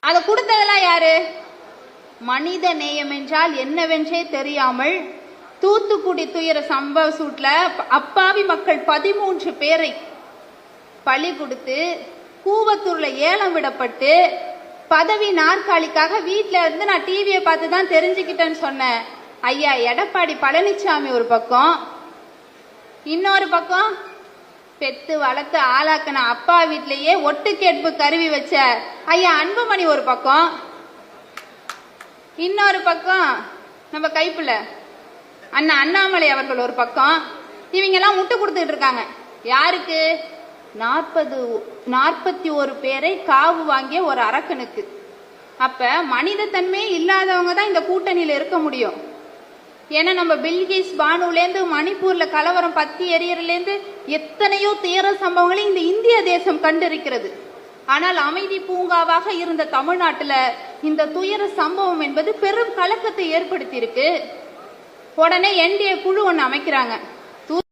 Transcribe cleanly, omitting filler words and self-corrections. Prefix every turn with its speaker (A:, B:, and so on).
A: அதை கொடுத்ததெல்லாம் யாரு? மனித நேயம் என்றால் என்னவென்றே தெரியாமல் தூத்துக்குடி துயர சம்பவ சூட்ல அப்பாவி மக்கள் 13 பேரை பலி கொடுத்து கூவத்தூர்ல ஏலம் விடப்பட்டு பதவி நாற்காலிக்காக வீட்டுல இருந்து நான் டிவியை பார்த்து தான் தெரிஞ்சுக்கிட்டேன்னு சொன்னேன் ஐயா எடப்பாடி பழனிசாமி ஒரு பக்கம், இன்னொரு பக்கம் பெத்து வளர்த்து ஆளாக்கின அப்பா வீட்டிலேயே ஒட்டு கேட்பு கருவி வச்ச ஐயா அன்புமணி ஒரு பக்கம், இன்னொரு பக்கம் நம்ம கைப்புல அண்ணா அண்ணாமலை அவர்கள் ஒரு பக்கம். இவங்க எல்லாம் முட்டு கொடுத்துட்டு இருக்காங்க. யாருக்கு? 41 பேரை காவு வாங்கிய ஒரு அரக்கனுக்கு. அப்ப மனித தன்மை இல்லாதவங்க தான் இந்த கூட்டணியில இருக்க முடியும். ஏன்னா நம்ம பில்கிஸ் பானுலேருந்து மணிப்பூர்ல கலவரம் பத்தி எரியறதுலேருந்து எத்தனையோ துயர சம்பவங்களை இந்த இந்திய தேசம் கண்டிருக்கிறது. ஆனால் அமைதி பூங்காவாக இருந்த தமிழ்நாட்டுல இந்த துயர சம்பவம் என்பது பெரும் கலக்கத்தை ஏற்படுத்தி இருக்கு. உடனே என்டிஏ குழு ஒன்று அமைக்கிறாங்க.